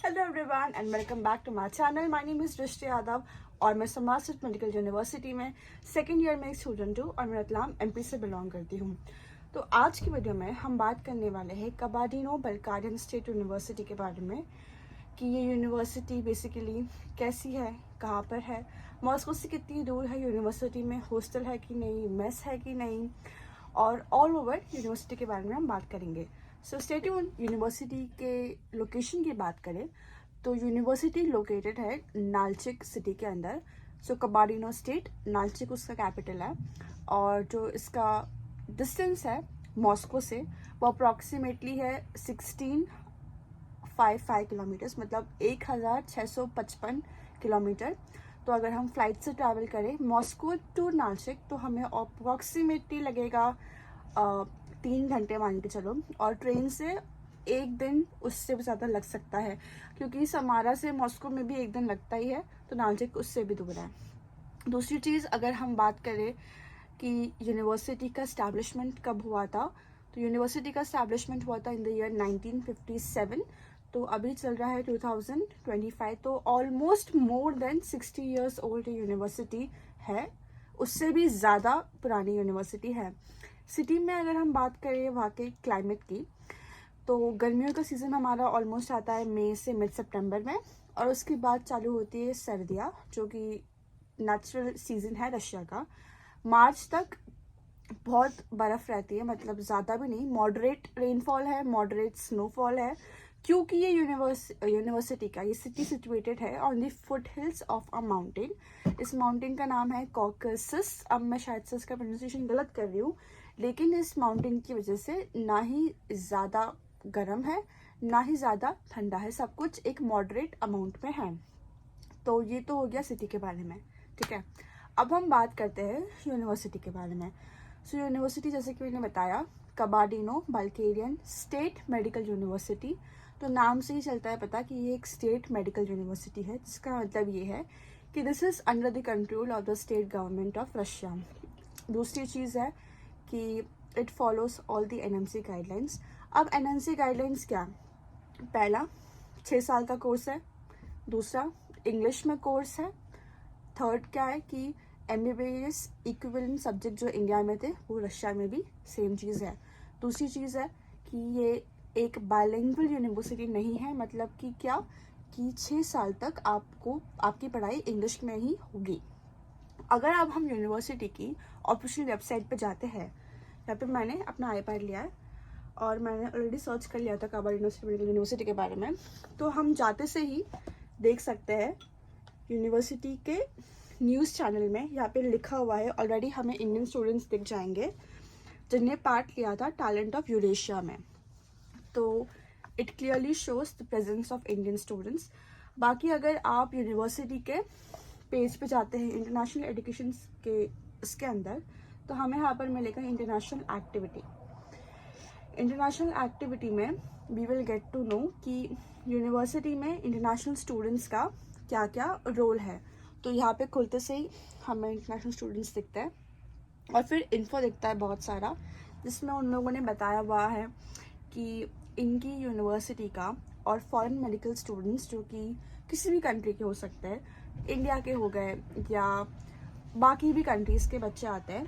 Hello everyone and welcome back to my channel. My name is Drishti Yadav और मैं समाजसेवा medical university में second year में एक स्टूडेंट हूँ और मैं रतलाम एमपी से बिलोंग करती हूँ। तो आज की वीडियो में हम बात करने वाले हैं कबाडिनो-बल्कारियन स्टेट यूनिवर्सिटी के बारे में कि ये यूनिवर्सिटी बेसिकली कैसी है, कहाँ पर है, मॉस्को से कितनी दूर है, यूनिवर्सिटी में हॉस्टल है कि नहीं, मेस है कि नहीं, और ऑल ओवर यूनिवर्सिटी के बारे में हम बात करेंगे। So stay tuned. यूनिवर्सिटी के लोकेशन की बात करें तो यूनिवर्सिटी लोकेटेड है नालचिक सिटी के अंदर। सो कबाडिनो स्टेट, नालचिक उसका कैपिटल है और जो इसका डिस्टेंस है मॉस्को से वो अप्रॉक्सीमेटली है 1655 किलोमीटर्स, मतलब 1655 किलोमीटर। तो अगर हम फ्लाइट से ट्रैवल करें मॉस्को टू नालचिक तो हमें अप्रॉक्सीमेटली लगेगा 3 घंटे मान के चलो, और ट्रेन से 1 दिन उससे भी ज़्यादा लग सकता है क्योंकि समारा से मॉस्को में भी 1 दिन लगता ही है, तो नालचिक उससे भी दूर है। दूसरी चीज़ अगर हम बात करें कि यूनिवर्सिटी का इस्टेब्लिशमेंट कब हुआ था, तो यूनिवर्सिटी का इस्टेब्लिशमेंट हुआ था इन द ईयर 1957। तो अभी चल रहा है 2025, तो almost more than 60 years old university है, उससे भी ज़्यादा पुरानी यूनिवर्सिटी है। सिटी में अगर हम बात करें वहाँ के क्लाइमेट की, तो गर्मियों का सीज़न हमारा ऑलमोस्ट आता है मई से मिड सितंबर में, और उसके बाद चालू होती है सर्दियाँ जो कि नेचुरल सीज़न है रशिया का। मार्च तक बहुत बर्फ़ रहती है, मतलब ज़्यादा भी नहीं, मॉडरेट रेनफॉल है, मॉडरेट स्नोफॉल है, क्योंकि ये यूनिवर्सिटी का ये सिटी सिचुएटेड है on the foot hills of a mountain. इस माउंटेन का नाम है कॉकसस। अब मैं शायद से इसका प्रोनाउंसिएशन गलत कर रही हूँ, लेकिन इस माउंटेन की वजह से ना ही ज़्यादा गर्म है ना ही ज़्यादा ठंडा है, सब कुछ एक मॉडरेट अमाउंट में है। तो ये तो हो गया सिटी के बारे में, ठीक है। अब हम बात करते हैं यूनिवर्सिटी के बारे में। सो यूनिवर्सिटी जैसे कि मैंने बताया कबाडिनो-बल्कारियन स्टेट मेडिकल यूनिवर्सिटी, तो नाम से ही चलता है पता कि ये एक स्टेट मेडिकल यूनिवर्सिटी है, जिसका मतलब ये है कि this is under the control of the state government of Russia. दूसरी चीज़ है कि it follows all the NMC guidelines. अब एनएमसी गाइडलाइंस क्या? पहला 6 साल का कोर्स है, दूसरा इंग्लिश में कोर्स है, थर्ड क्या है कि MBBS इक्विवेलेंट सब्जेक्ट जो इंडिया में थे वो रशिया में भी सेम चीज़ है। दूसरी चीज़ है कि ये एक बाइलिंगुअल यूनिवर्सिटी नहीं है, मतलब कि क्या कि 6 साल तक आपको आपकी पढ़ाई इंग्लिश में ही होगी। अगर अब हम यूनिवर्सिटी की ऑफिशियल वेबसाइट पे जाते हैं, यहाँ पे मैंने अपना आईपैड लिया है और मैंने ऑलरेडी सर्च कर लिया था कबाडिनो यूनिवर्सिटी के बारे में, तो हम जाते से ही देख सकते हैं यूनिवर्सिटी के न्यूज़ चैनल में यहाँ पे लिखा हुआ है। ऑलरेडी हमें इंडियन स्टूडेंट्स दिख जाएंगे जिन्हें पार्ट लिया था टैलेंट ऑफ यूरेशिया में, तो it clearly shows the presence of Indian students. बाकी अगर आप यूनिवर्सिटी के पेज पे जाते हैं इंटरनेशनल एजुकेशन के इसके अंदर, तो हमें यहाँ पर मिलेगा इंटरनेशनल एक्टिविटी। इंटरनेशनल एक्टिविटी में we will get to know कि यूनिवर्सिटी में इंटरनेशनल स्टूडेंट्स का क्या क्या रोल है। तो यहाँ पे खुलते से ही हमें इंटरनेशनल स्टूडेंट्स दिखते हैं और फिर इन्फो दिखता है बहुत सारा, जिसमें उन लोगों ने बताया हुआ है कि इनकी यूनिवर्सिटी का और फॉरेन मेडिकल स्टूडेंट्स जो कि किसी भी कंट्री के हो सकते हैं, इंडिया के हो गए या बाकी भी कंट्रीज़ के बच्चे आते हैं,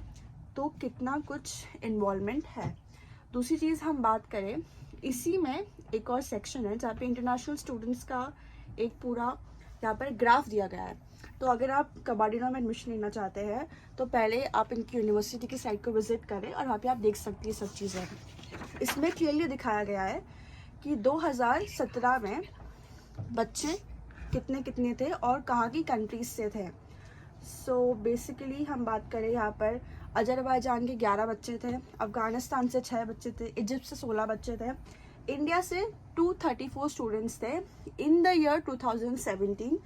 तो कितना कुछ इन्वॉल्वमेंट है। दूसरी चीज़ हम बात करें, इसी में एक और सेक्शन है जहाँ पे इंटरनेशनल स्टूडेंट्स का एक पूरा यहाँ पर ग्राफ दिया गया है। तो अगर आप कबाडिनो में एडमिशन लेना चाहते हैं तो पहले आप इनकी यूनिवर्सिटी की साइट को विजिट करें और वहाँ पे आप देख सकती हैं सब चीज़ें। इसमें क्लियरली दिखाया गया है कि 2017 में बच्चे कितने कितने थे और कहाँ की कंट्रीज से थे। सो बेसिकली हम बात करें यहाँ पर अजरबैजान के 11 बच्चे थे, अफ़गानिस्तान से 6 बच्चे थे, इजिप्ट से 16 बच्चे थे, इंडिया से 234 स्टूडेंट्स थे इन द ईयर 2017।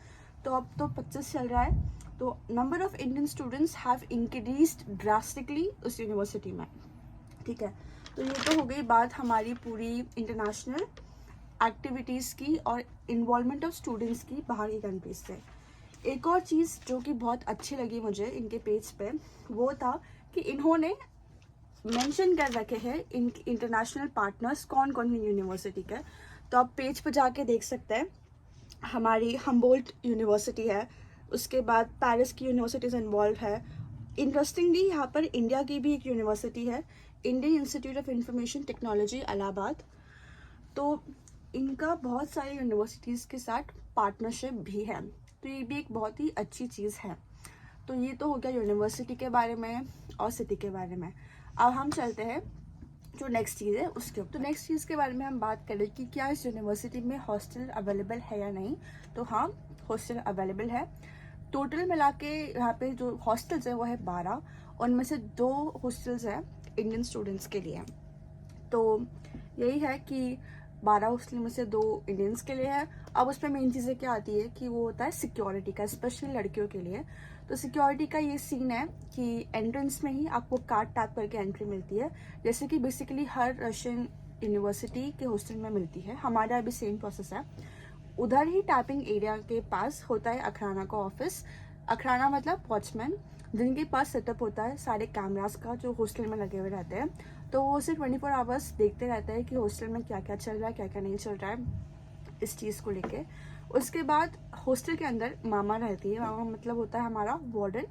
तो अब तो 25 चल रहा है, तो number of Indian students have increased drastically उस यूनिवर्सिटी में, ठीक है। तो ये तो हो गई बात हमारी पूरी इंटरनेशनल एक्टिविटीज़ की और इन्वॉल्वमेंट ऑफ स्टूडेंट्स की बाहर की कंट्रीज से। एक और चीज़ जो कि बहुत अच्छी लगी मुझे इनके पेज पे, वो था कि इन्होंने मेंशन कर रखे हैं इंटरनेशनल पार्टनर्स कौन कौन है यूनिवर्सिटी के। तो आप पेज पर जाके देख सकते हैं हमारी हम्बोल्ट यूनिवर्सिटी है, उसके बाद पेरिस की यूनिवर्सिटीज़ इन्वॉल्व है। इंटरेस्टिंगली यहाँ पर इंडिया की भी एक यूनिवर्सिटी है, Indian institute of information technology Allahabad. तो इनका बहुत सारी यूनिवर्सिटीज़ के साथ पार्टनरशिप भी है, तो ये भी एक बहुत ही अच्छी चीज़ है। तो ये तो हो गया यूनिवर्सिटी के बारे में और सिटी के बारे में। अब हम चलते हैं जो नेक्स्ट चीज़ है उसके ऊपर। तो नेक्स्ट चीज़ के बारे में हम बात करें कि क्या इस यूनिवर्सिटी में हॉस्टल अवेलेबल है या नहीं। तो हाँ, हॉस्टल अवेलेबल है। टोटल मिला के यहाँ पे जो हॉस्टल्स है वो है 12, उनमें से 2 हॉस्टल्स हैं इंडियन स्टूडेंट्स के लिए। तो यही है कि 12 हॉस्टल में से 2 इंडियंस के लिए है। अब उसमें मेन चीज़ें क्या आती है कि वो होता है सिक्योरिटी का, स्पेशली लड़कियों के लिए। तो सिक्योरिटी का ये सीन है कि एंट्रेंस में ही आपको कार्ड टैप करके एंट्री मिलती है, जैसे कि बेसिकली हर रशियन यूनिवर्सिटी के हॉस्टल में मिलती है। हमारा भी सेम प्रोसेस है। उधर ही टैपिंग एरिया के पास होता है अखराना का ऑफिस। अखराना मतलब वॉचमैन, जिनके पास सेटअप होता है सारे कैमरास का जो हॉस्टल में लगे हुए रहते हैं। तो वो उसे 24 आवर्स देखते रहते हैं कि हॉस्टल में क्या क्या चल रहा है, क्या क्या नहीं चल रहा है, इस चीज़ को लेके। उसके बाद हॉस्टल के अंदर मामा रहती है। मामा मतलब होता है हमारा वार्डन।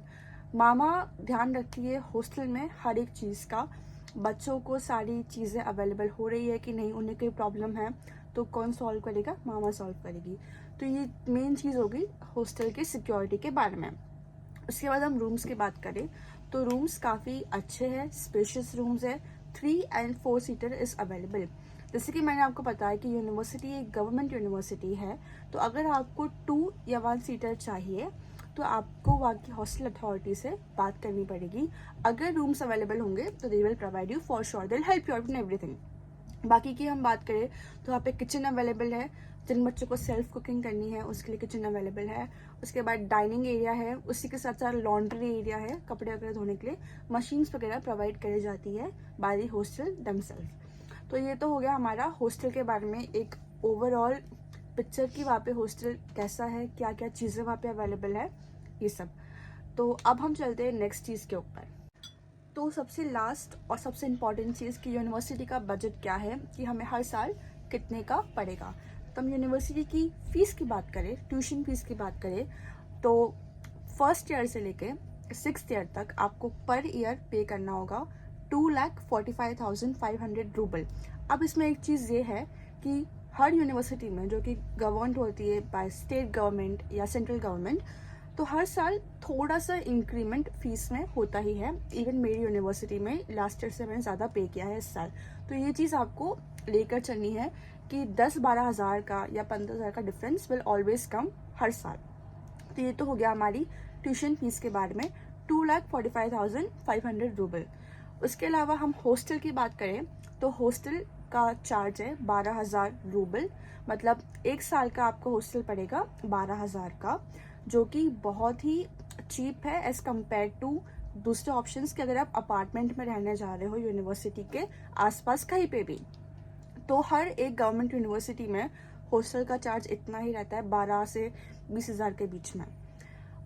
मामा ध्यान रखती है हॉस्टल में हर एक चीज़ का, बच्चों को सारी चीज़ें अवेलेबल हो रही है कि नहीं, उन्हें कोई प्रॉब्लम है तो कौन सॉल्व करेगा, मामा सॉल्व करेगी। तो ये मेन चीज़ होगी हॉस्टल के सिक्योरिटी के बारे में। उसके बाद हम रूम्स की बात करें तो रूम्स काफ़ी अच्छे हैं, स्पेशियस रूम्स है। 3 and 4 सीटर इज़ अवेलेबल। जैसे कि मैंने आपको बताया कि यूनिवर्सिटी एक गवर्नमेंट यूनिवर्सिटी है, तो अगर आपको 2 या 1 सीटर चाहिए तो आपको वहाँ की हॉस्टल अथॉरिटी से बात करनी पड़ेगी। अगर रूम्स अवेलेबल होंगे तो they will provide you for sure, they will help you out in everything. बाकी की हम बात करें तो यहाँ पे किचन अवेलेबल है, जिन बच्चों को सेल्फ कुकिंग करनी है उसके लिए किचन अवेलेबल है। उसके बाद डाइनिंग एरिया है, उसी के साथ साथ लॉन्ड्री एरिया है, कपड़े वगैरह धोने के लिए मशीन्स वगैरह प्रोवाइड करी जाती है बाय द हॉस्टल दमसेल्फ। तो ये तो हो गया हमारा हॉस्टल के बारे में एक ओवरऑल पिक्चर की वहाँ पे हॉस्टल कैसा है, क्या क्या चीज़ें वहाँ पे अवेलेबल है, ये सब। तो अब हम चलते हैं नेक्स्ट चीज़ के ऊपर। तो सबसे लास्ट और सबसे इम्पॉर्टेंट चीज़ कि यूनिवर्सिटी का बजट क्या है, कि हमें हर साल कितने का पड़ेगा। तो हम यूनिवर्सिटी की फ़ीस की बात करें, ट्यूशन फीस की बात करें, तो फर्स्ट ईयर से लेके 6th ईयर तक आपको पर ईयर पे करना होगा 2,45,500 रूबल। अब इसमें एक चीज़ ये है कि हर यूनिवर्सिटी में जो कि गवर्नड होती है बाय स्टेट गवर्नमेंट या सेंट्रल गवर्नमेंट, तो हर साल थोड़ा सा इंक्रीमेंट फीस में होता ही है। इवन मेरी यूनिवर्सिटी में लास्ट ईयर से मैंने ज़्यादा पे किया है इस साल। तो ये चीज़ आपको लेकर चलनी है कि 10-12 हज़ार का या 15,000 का डिफरेंस विल ऑलवेज कम हर साल। तो ये तो हो गया हमारी ट्यूशन फीस के बारे में, 2,45,500 रूबल। उसके अलावा हम हॉस्टल की बात करें तो हॉस्टल का चार्ज है 12,000 रूबल। मतलब एक साल का आपको हॉस्टल पड़ेगा 12,000 का, जो कि बहुत ही चीप है एज़ कम्पेयर टू दूसरे ऑप्शंस के। अगर आप अपार्टमेंट में रहने जा रहे हो यूनिवर्सिटी के आसपास कहीं पे भी, तो हर एक गवर्नमेंट यूनिवर्सिटी में हॉस्टल का चार्ज इतना ही रहता है, 12 से 20,000 के बीच में।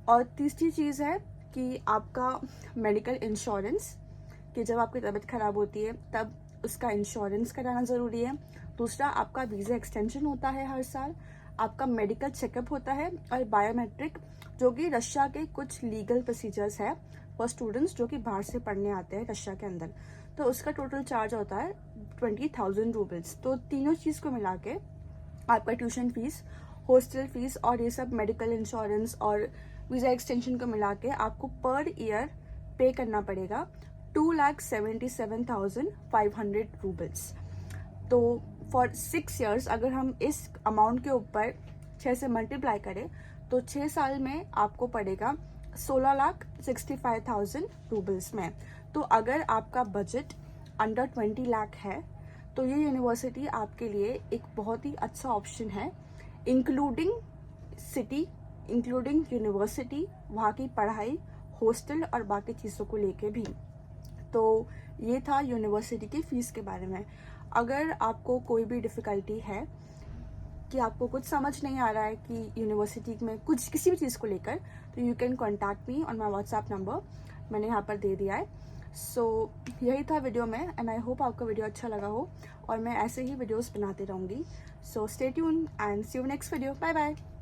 और तीसरी चीज़ है कि आपका मेडिकल इंश्योरेंस, कि जब आपकी तबीयत ख़राब होती है तब उसका इंश्योरेंस कराना ज़रूरी है। दूसरा, आपका वीज़ा एक्सटेंशन होता है हर साल, आपका मेडिकल चेकअप होता है, और बायोमेट्रिक, जो कि रशिया के कुछ लीगल प्रोसीजर्स है फॉर स्टूडेंट्स जो कि बाहर से पढ़ने आते हैं रशिया के अंदर। तो उसका टोटल चार्ज होता है 20,000 रूबल्स। तो तीनों चीज़ को मिला के आपका ट्यूशन फीस, हॉस्टल फीस और ये सब मेडिकल इंश्योरेंस और वीज़ा एक्सटेंशन को मिला के आपको पर ईयर पे करना पड़ेगा 2,77,500 रूबल्स। तो फॉर 6 ईयर्स अगर हम इस अमाउंट के ऊपर 6 से मल्टीप्लाई करें तो 6 साल में आपको पड़ेगा 16,65,000 रूबल्स में। तो अगर आपका बजट अंडर 20 लाख है तो ये यूनिवर्सिटी आपके लिए एक बहुत ही अच्छा ऑप्शन है, इंक्लूडिंग सिटी, इंक्लूडिंग यूनिवर्सिटी, वहाँ की पढ़ाई, हॉस्टल और बाकी चीज़ों को लेके भी। तो ये था यूनिवर्सिटी की फ़ीस के बारे में। अगर आपको कोई भी डिफ़िकल्टी है कि आपको कुछ समझ नहीं आ रहा है कि यूनिवर्सिटी में कुछ किसी भी चीज़ को लेकर, तो you can contact me on my WhatsApp number, मैंने यहाँ पर दे दिया है। सो यही था वीडियो में, एंड आई होप आपका वीडियो अच्छा लगा हो और मैं ऐसे ही वीडियोस बनाती रहूँगी। So stay tune and see you next video. Bye bye.